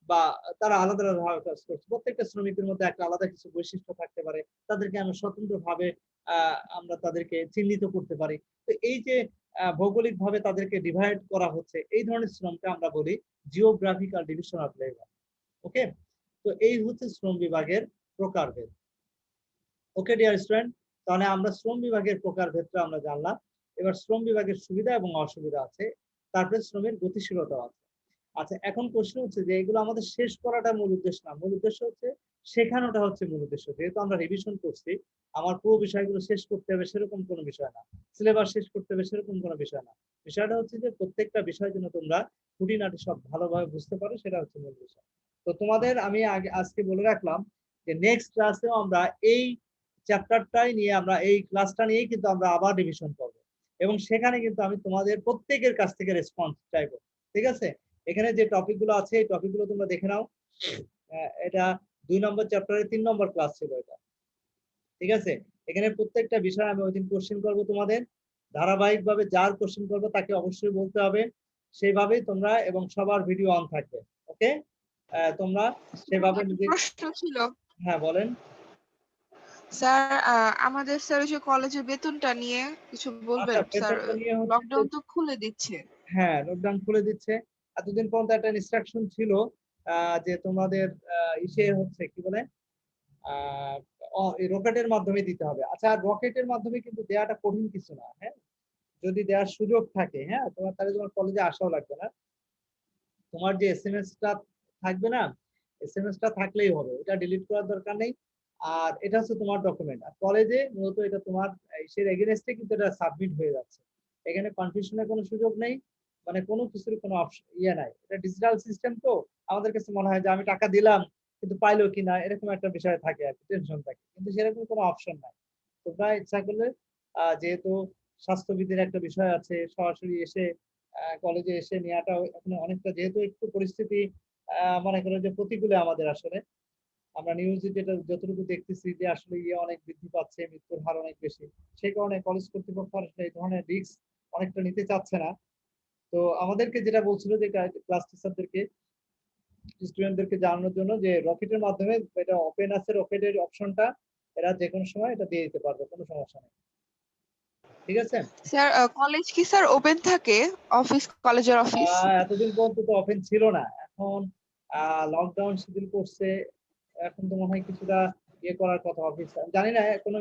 Speaker 1: বা তারা আলাদা আলাদা ভাবে কাজ করছে, প্রত্যেকটা শ্রমিকের মধ্যে একটা আলাদা কিছু বৈশিষ্ট্য থাকতে পারে, তাদেরকে আমরা স্বতন্ত্র ভাবে আমরা তাদেরকে চিহ্নিত করতে পারি। তো এই যে ভৌগোলিক ভাবে তাদেরকে ডিভাইড করা হচ্ছে, এই ধরনের শ্রমকে আমরা বলি জিওগ্রাফিক্যাল ডিভিশন অফ লেবার। ওকে, তো এই হচ্ছে শ্রম বিভাগের প্রকারভেদ। ওকে ডিয়ার স্টুডেন্ট, তাহলে আমরা শ্রম বিভাগের প্রকারভেদটা আমরা জানলাম। এবার শ্রম বিভাগের সুবিধা এবং অসুবিধা আছে, তারপরে শ্রমের গতিশীলতা আছে। আচ্ছা, এখন প্রশ্ন হচ্ছে যে এগুলো আমাদের শেষ করাটা মূল উদ্দেশ্য না, মূল উদ্দেশ্য হচ্ছে শেখানোটা হচ্ছে মূল উদ্দেশ্য। যেহেতু আমরা রিভিশন করছি, আমার পুরো বিষয়গুলো শেষ করতে হবে সেরকম কোনো বিষয় না, সিলেবাস শেষ করতে হবে সেরকম কোনো বিষয় না। বিষয়টা হচ্ছে যে প্রত্যেকটা বিষয় যেন তোমরা খুঁটিনাটি সব ভালোভাবে বুঝতে পারো, সেটা হচ্ছে মূল বিষয়। তো তোমাদের আমি আজকে বলে রাখলাম যে নেক্সট ক্লাসেও আমরা এই চ্যাপ্টারটাই নিয়ে, আমরা এই ক্লাসটা নিয়েই কিন্তু আমরা আবার রিভিশন করব, এবং সেখানে কিন্তু আমি তোমাদের প্রত্যেকের কাছ থেকে রেসপন্স চাইবো। ঠিক আছে? এখানে যে টপিকগুলো আছে এই টপিকগুলো তোমরা দেখে নাও। এটা 2 নম্বর চ্যাপ্টারের 3 নম্বর ক্লাস ছিল এটা। ঠিক আছে? এখানে প্রত্যেকটা বিষয় আমি ওইদিন কোশ্চেন করব তোমাদের, ধারাবাহিকভাবে যার কোশ্চেন করবো তাকে অবশ্যই বলতে হবে, সেইভাবেই তোমরা, এবং সবার ভিডিও অন থাকবে। ওকে, তোমরা সেভাবে
Speaker 8: একটা প্রশ্ন ছিল
Speaker 1: হ্যাঁ বলেন।
Speaker 8: স্যার, আমাদের স্যার যে কলেজের বেতনটা নিয়ে কিছু বলবেন
Speaker 1: আচ্ছা,
Speaker 8: স্যার?
Speaker 1: বেতনটা নিয়ে হচ্ছে
Speaker 8: লকডাউন তো খুলে দিচ্ছে।
Speaker 1: হ্যাঁ, লকডাউন খুলে দিচ্ছে। এতদিন পর্যন্ত একটা ইনস্ট্রাকশন ছিল যে তোমাদের ইসে হচ্ছে কি বলে রকেটের মাধ্যমে দিতে হবে। আচ্ছা, রকেটের মাধ্যমে কিন্তু দেওয়াটা কঠিন কিছু না। হ্যাঁ, যদি দেওয়ার সুযোগ থাকে, হ্যাঁ, তাহলে তোমার কলেজে আসাও লাগবে না। তোমার যে এসএমএসটা থাকবে না, এসএমএসটা থাকলেই হবে, এটা ডিলিট করার দরকার নেই। আর এটা হচ্ছে তোমার ডকুমেন্ট, আর কলেজে মূলত এটা তোমার ইসের এগেইনস্টে কিন্তু এটা সাবমিট হয়ে যাচ্ছে। এখানে কনফিউশনের কোনো সুযোগ নেই, মানে কোনো কিছুর কোনো অপশন নাই। এটা ডিজিটাল সিস্টেম, তো আমাদের কাছে মনে হয় যে আমি টাকা দিলাম কিন্তু পাইলো কিনা এরকম একটা বিষয় থাকে আর কি, টেনশন থাকে, কিন্তু সেরকম কোনো অপশন নাই। তোমরা ইচ্ছা করলে যেহেতু স্বাস্থ্যবিধির একটা বিষয় আছে, সরাসরি এসে কলেজে এসে নেওয়াটা এখন অনেকটা, যেহেতু একটু পরিস্থিতি মনে করো যে প্রতিকূলে আমাদের, আসলে আমরা নিউজে যেটা যতটুকু দেখতেছি যে আসলে অনেক বৃদ্ধি পাচ্ছে, মৃত্যুর হার অনেক বেশি, সেই কারণে কলেজ কর্তৃপক্ষ আসলে এই ধরনের রিস্ক অনেকটা নিতে চাচ্ছে না। তো আমাদেরকে যেটা বলছিল যে ক্লাস টিচারদেরকে, স্টুডেন্টদেরকে জানানোর জন্য যে রকেটের মাধ্যমে এটা ওপেন আছে, রকেটের অপশনটা এরা যে কোনো সময় এটা দিয়ে দিতে পারবে, কোনো সমস্যা নেই। ঠিক আছে?
Speaker 8: স্যার কলেজ কি স্যার ওপেন থাকে? অফিস, কলেজের অফিস?
Speaker 1: এতদিন পর্যন্ত তো ওপেন ছিল না, এখন লকডাউন শিডিউল করছে, এখন তো মনে হয় কিছুটা ইয়ে করার কথা। অফিস জানি না, কোনো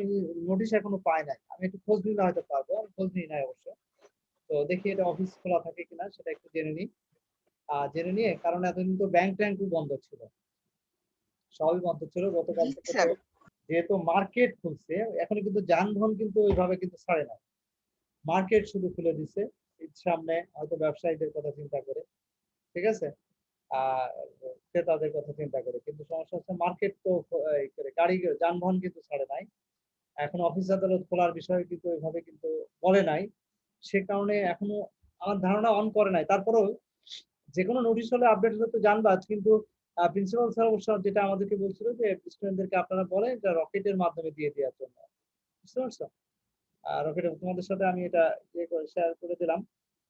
Speaker 1: নোটিশ এখনো পাই নাই, আমি একটু খোঁজ নিলে হয়তো পারবো, আমি খোঁজ নিই নাই অবশ্য। তো দেখি এটা অফিস খোলা থাকে কিনা সেটা একটু জেনে নিই। জেনে নিয়ে, কারণ এতদিন তো ব্যাংক ট্যাঙ্কও বন্ধ ছিল, সবই বন্ধ ছিল গতকাল থেকে।
Speaker 8: স্যার
Speaker 1: তো যেহেতু মার্কেট খুলছে, এখন কিন্তু যানবাহন কিন্তু ওইভাবে কিন্তু ছাড়ে না, মার্কেট শুধু খুলে দিছে ঈদ সামনে, হয়তো ব্যবসায়ীদের কথা চিন্তা করে। ঠিক আছে? আর ক্রেতাদের কথা চিন্তা করে, কিন্তু সমস্যা হচ্ছে মার্কেট তো গাড়ি যানবাহন কিন্তু ছাড়ে নাই, এখন অফিস আদালত খোলার বিষয়ে কিন্তু ওইভাবে কিন্তু বলে নাই, সে কারণে এখনো আমার ধারণা অন করে নাই। তারপরেও যে কোনো নোটিশ হলে আপডেট হলে তো জানবা, কিন্তু প্রিন্সিপাল স্যার অবশ্য যেটা আমাদেরকে বলছিল যে স্টুডেন্টদেরকে আপনারা বলেন এটা রকেটের মাধ্যমে দিয়ে দেওয়ার জন্য, বুঝতে পারছো? রকেট তোমাদের সাথে আমি এটা ইয়ে করে শেয়ার করে দিলাম,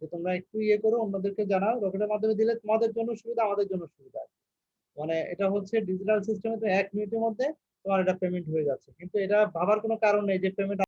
Speaker 1: যে তোমরা একটু ইয়ে করো, অন্যদেরকে জানাও, রকেটের মাধ্যমে দিলে তোমাদের জন্য সুবিধা, আমাদের জন্য সুবিধা। মানে এটা হচ্ছে ডিজিটাল সিস্টেমে, তো 1 মিনিটের মধ্যে তোমার এটা পেমেন্ট হয়ে যাচ্ছে, কিন্তু এটা ভাবার কোনো কারণ নেই যে পেমেন্ট